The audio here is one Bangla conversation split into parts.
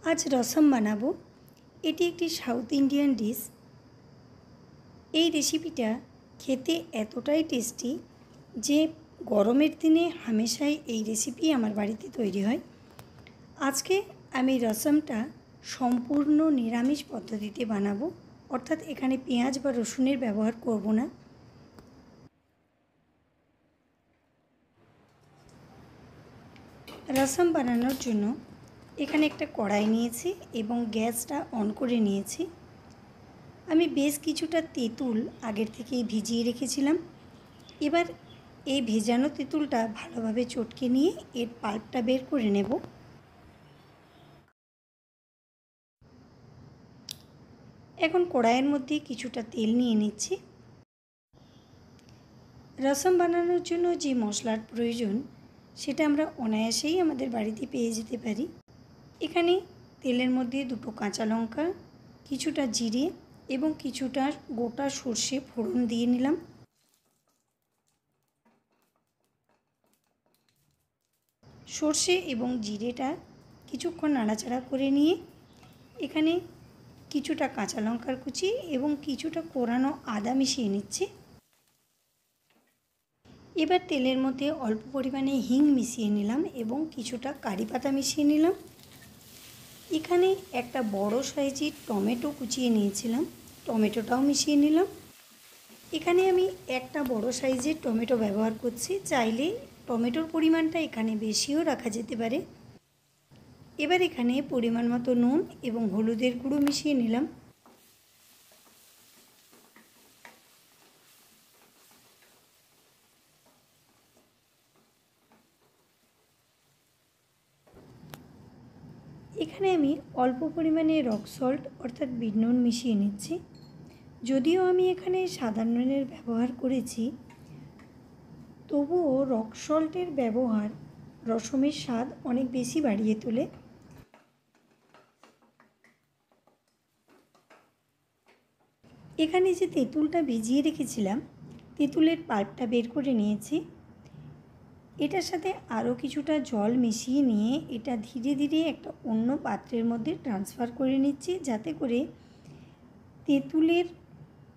आज रसम बानाबो। एटी एकटी साउथ इंडियान डिश। এই রেসিপিটা খেতে এতটাই টেস্টি যে গরমের দিনে হামেশাই এই রেসিপি আমার বাড়িতে তৈরি হয়। আজকে আমি রসমটা সম্পূর্ণ নিরামিষ পদ্ধতিতে বানাবো, অর্থাৎ এখানে পেঁয়াজ বা রসুনের ব্যবহার করব না। রসম বানানোর জন্য এখানে একটা কড়াই নিয়েছি এবং গ্যাসটা অন করে নিয়েছি। আমি বেশ কিছুটা তেঁতুল আগের থেকেই ভিজিয়ে রেখেছিলাম। এবার এই ভেজানো তেঁতুলটা ভালোভাবে চটকে নিয়ে এর পাল্পটা বের করে নেব। এখন কড়াইয়ের মধ্যে কিছুটা তেল নিয়ে নিচ্ছি। রসম বানানোর জন্য যে মশলার প্রয়োজন সেটা আমরা অনায়াসেই আমাদের বাড়িতে পেয়ে যেতে পারি। এখানে তেলের মধ্যে দুটো কাঁচা লঙ্কা, কিছুটা জিরে এবং কিছুটা গোটা সর্ষে ফোড়ন দিয়ে নিলাম। সর্ষে এবং জিরেটা কিছুক্ষণ নাড়াচাড়া করে নিয়ে এখানে কিছুটা কাঁচা লঙ্কার কুচি এবং কিছুটা কোরানো আদা মিশিয়ে নিচ্ছি। এবার তেলের মধ্যে অল্প পরিমাণে হিং মিশিয়ে নিলাম এবং কিছুটা কারি পাতা মিশিয়ে নিলাম। এখানে একটা বড় সাইজের টমেটো কুচিয়ে নিয়েছিলাম, টমেটোটাও মিশিয়ে নিলাম। এখানে আমি একটা বড় সাইজের টমেটো ব্যবহার করছি, চাইলে টমেটোর পরিমাণটা এখানে বেশিও রাখা যেতে পারে। এবার এখানে পরিমাণ মতো নুন এবং হলুদের গুঁড়ো মিশিয়ে নিলাম। এখানে আমি অল্প পরিমাণে রক সল্ট অর্থাৎ বিট নুন মিশিয়ে নিচ্ছি। যদিও আমি এখানে সাদা নুনের ব্যবহার করেছি, তবুও রক সল্টের ব্যবহার রসমের স্বাদ অনেক বেশি বাড়িয়ে তোলে। এখানে যে তেঁতুলটা ভিজিয়ে রেখেছিলাম, তেঁতুলের পাল্পটা বের করে নিয়েছি। এটার সাথে আরও কিছুটা জল মিশিয়ে নিয়ে এটা ধীরে ধীরে একটা অন্য পাত্রের মধ্যে ট্রান্সফার করে নিচ্ছি, যাতে করে তেঁতুলের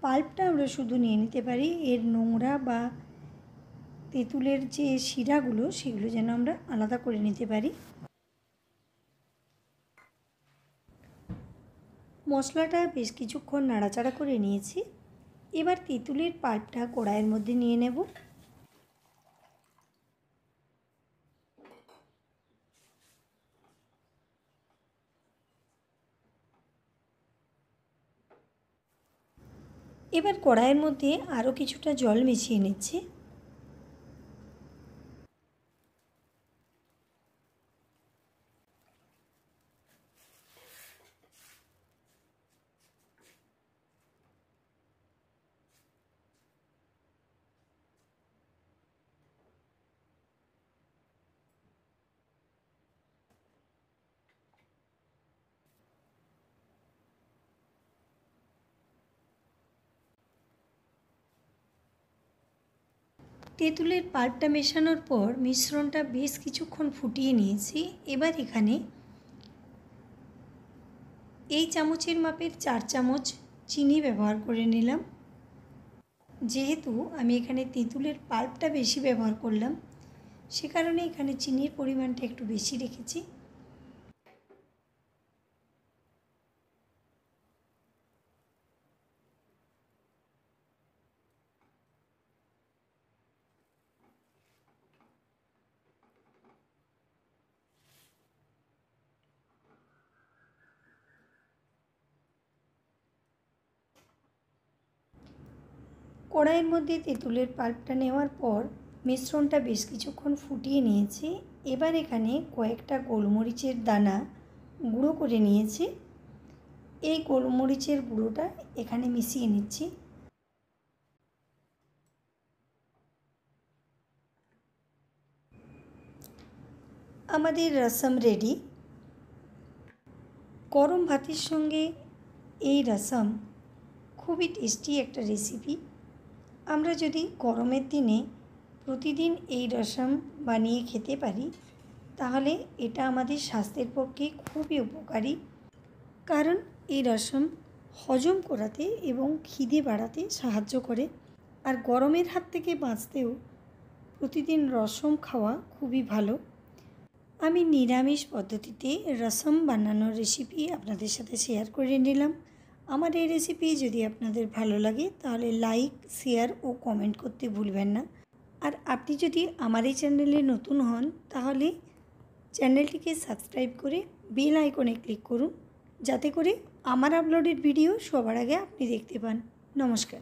পাল্পটা আমরা শুধু নিয়ে নিতে পারি, এর নোংরা বা তেঁতুলের যে শিরাগুলো সেগুলো যেন আমরা আলাদা করে নিতে পারি। মশলাটা বেশ কিছুক্ষণ নাড়াচাড়া করে নিয়েছি। এবার তেঁতুলের পাল্পটা কড়াইয়ের মধ্যে নিয়ে নেব। এবার কড়াইয়ের মধ্যে আরও কিছুটা জল মিশিয়ে নিচ্ছি। তেঁতুলের পাল্পটা মেশানোর পর মিশ্রণটা বেশ কিছুক্ষণ ফুটিয়ে নিয়েছি। এবার এখানে এই চামচের মাপের 4 চামচ চিনি ব্যবহার করে নিলাম। যেহেতু আমি এখানে তেঁতুলের পাল্পটা বেশি ব্যবহার করলাম, সে কারণে এখানে চিনির পরিমাণটা একটু বেশি রেখেছি। কড়াইয়ের মধ্যে তেঁতুলের পাল্পটা নেওয়ার পর মিশ্রণটা বেশ কিছুক্ষণ ফুটিয়ে নিয়েছি। এবার এখানে কয়েকটা গোলমরিচের দানা গুঁড়ো করে নিয়েছি। এই গোলমরিচের গুঁড়োটা এখানে মিশিয়ে নিচ্ছি। আমাদের রসম রেডি। গরম ভাতের সঙ্গে এই রসম খুবই টেস্টি একটা রেসিপি। আমরা যদি গরমের দিনে প্রতিদিন এই রসম বানিয়ে খেতে পারি তাহলে এটা আমাদের স্বাস্থ্যের পক্ষে খুবই উপকারী, কারণ এই রসম হজম করাতে এবং খিদে বাড়াতে সাহায্য করে। আর গরমের হাত থেকে বাঁচতেও প্রতিদিন রসম খাওয়া খুবই ভালো। আমি নিরামিষ পদ্ধতিতে রসম বানানোর রেসিপি আপনাদের সাথে শেয়ার করে নিলাম। আমার এই রেসিপি যদি আপনাদের ভালো লাগে তাহলে লাইক, শেয়ার ও কমেন্ট করতে ভুলবেন না। আর আপনি যদি আমার এই চ্যানেলে নতুন হন তাহলে চ্যানেলটিকে সাবস্ক্রাইব করে বেল আইকনে ক্লিক করুন, যাতে করে আমার আপলোডেড ভিডিও সবার আগে আপনি দেখতে পান। নমস্কার।